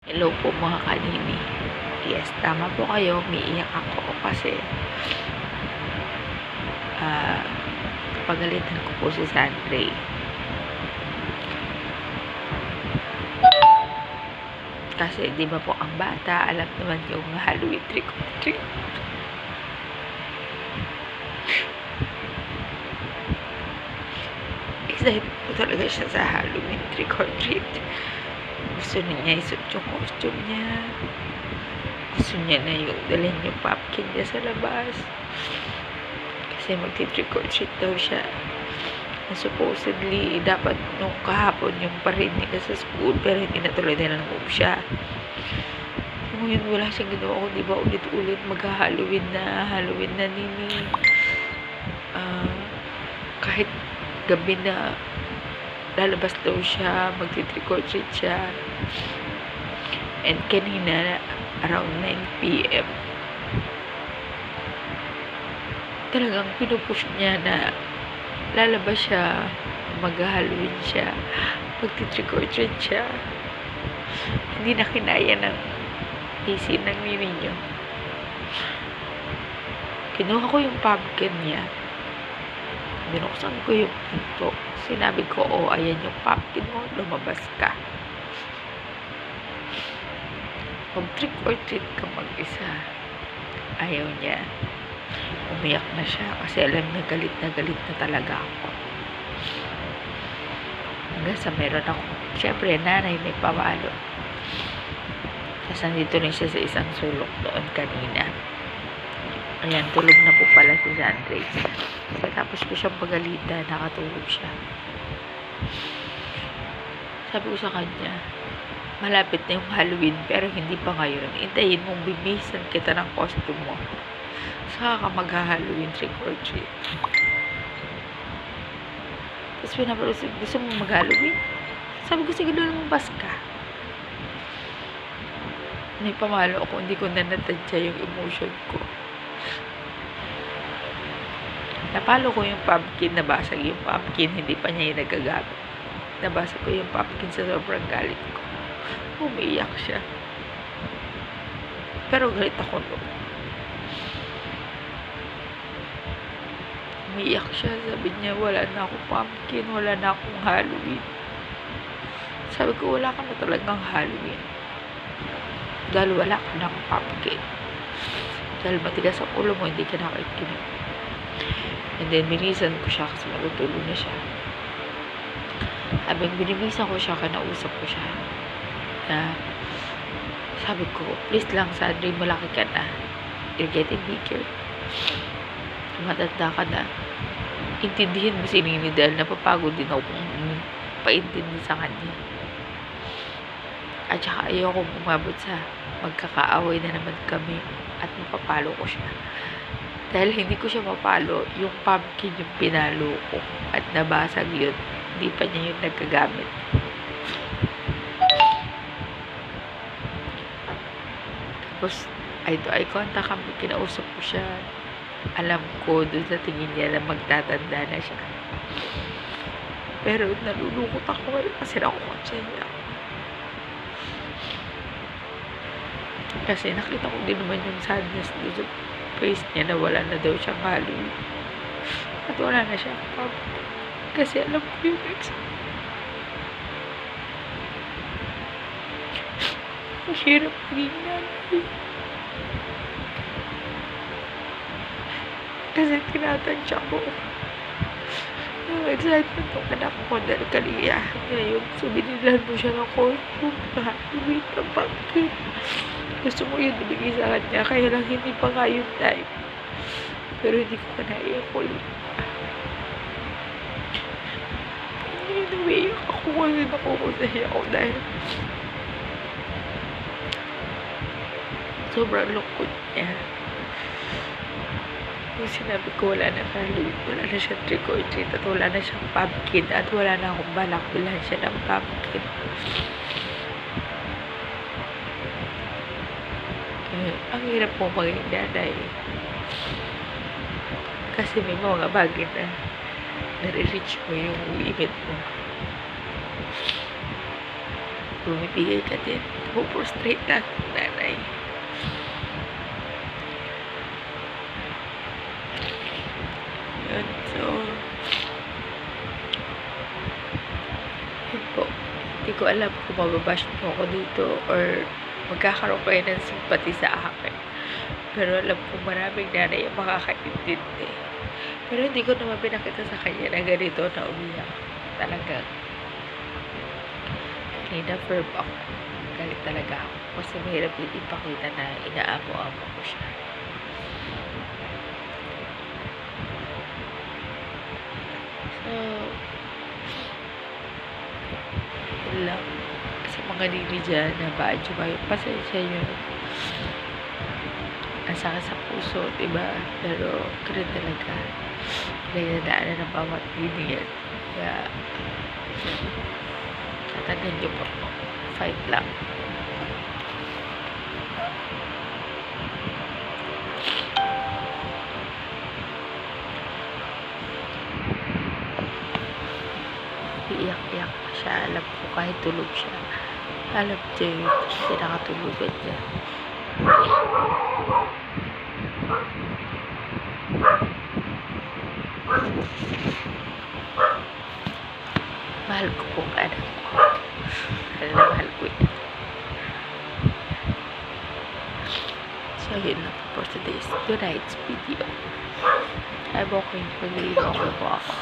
Hello po mga kanini. Yes, tama po kayo. Umiiyak ako kasi pagalitan ko po si Sandre. Kasi di ba po ang bata, alam naman yung Halloween trick or treat. Excited po talaga siya sa Halloween trick or treat. Gusto niya isuot yung costume niya. Gusto niya na yung dalhin yung pumpkin niya sa labas. Kasi magti-trick or treat daw siya. Supposedly, dapat nung kahapon yung parinig sa school, pero hindi natuloy na move siya. Ngayon, wala siyang ginawa ko, di ba, ulit-ulit mag-Halloween na nini. Kahit gabi na lalabas daw siya, magti-trick or treat siya. And kanina, around 9 PM, talagang pinupush niya na lalabas siya, mag-Halloween siya, magti-trick or treat siya. Hindi na kinaya ng PC ng nini niyo. Kinuha ko yung pumpkin niya. Binuksan ko yung pinto. Sinabi ko, oh, ayan yung pumpkin mo, lumabas ka. Mag-trick or treat ka mag-isa. Ayaw niya. Umiyak na siya kasi alam niya galit na talaga ako. Hanggang sa meron ako, syempre nanay may pamalo. Tapos nandito rin siya sa isang sulok doon kanina. Ayan, tulog na po pala si Sandre. Tapos ko siyang pagalitan, nakatulog siya. Sabi ko sa kanya, malapit na yung Halloween pero hindi pa ngayon. Hintayin mong bibihisan kita ng costume mo. Saka ka mag-Halloween trick or treat. Tapos pinapalusig, gusto mo mag-Halloween? Sabi ko, sige, lumabas ka. May pamalo ako, hindi ko na natadya yung emotion ko. Napalo ko yung pumpkin, nabasag yung pumpkin, hindi pa niya yung nagagamit. Nabasag ko yung pumpkin sa sobrang galit ko. Umiiyak siya. Pero galit ako no. Umiiyak siya, sabi niya, wala na akong pumpkin, wala na akong Halloween. Sabi ko, wala ka na talagang Halloween. Dahil wala ka ng pumpkin. Dahil matigas ang ulo mo, hindi ka nakikinig. And then, binisan ko siya kasi matutulog na siya. Habang binibisan ko siya, kanausap ko siya. Sabi ko, please lang, Sandre, malaki ka na. You're getting bigger. Matanda ka na. Intindihin mo si Nini dahil napapagod din ako kung paintindi sa kanya. At saka ayoko umabot sa magkakaaway na naman kami at mapapalo ko siya. Dahil hindi ko siya mapalo, yung pumpkin yung pinalo ko at nabasag yun. Hindi pa niya yung nagkagamit. Tapos, eye to eye contact kami, kinausap ko siya. Alam ko, dun sa tingin niya na magtatanda na siya. Pero nalulungkot ako kasi nakukonsya niya. Kasi nakita ko din naman yung sadness dun sa face niya na wala na daw siyang Halloween. At wala na siyang pumpkin. Kasi alam ko yung next. Ang hirap maging nanay. Kasi tinatansya ko yung excitement ng anak ko dahil kaliyahan niya yun. So, binilan mo siya ng costume na Halloween na pumpkin. Gusto mo yun ibigay sa kanya, kaya lang hindi pa nga yung time. Pero hindi ko pa naiyak ulit. Umiiyak ako kasi nakukusaya ako dahil sobrang lungkot niya. Yung sinabi ko, wala na Halloween, wala na siyang trick or treat at wala na siyang pumpkin at wala na akong balak bilhan siya ng pumpkin. Ang hirap po maging nanay. Kasi may mga bagay na nare-reach mo yung limit mo. Bumibigay ka din. Puprostrate lahat ng nanay. Yun, so, yun po. Hindi ko alam kung mababash po ako dito or magkakaroon kayo ng simpati sa akin. Pero alam ko maraming nanay ang makakaintindi. Pero hindi ko naman pinakita sa kanya na ganito na umiyak. Talagang kanina firm ako. Galit talaga ako. Kasi mahirap din ipakita na inaamo-amo ko siya. So, yun lang. Sa mga nini dyan na badyo kayo, pasensya nyo. Ang sakit sa puso, diba? Pero, ganun talaga. Pinagdadaanan ng bawat nini yan. Kaya, tatandaan nyo po. Fight lang. Iiyak-iyak pa siya. Alam ko kahit tulog siya. Alam niya yun. Kasi nakatulugan niya. Mahal ko pong anak ko. Mahal na mahal ko yun. So, yun lang for tonight's video. I'm okay. Mag-iinom ko po ako.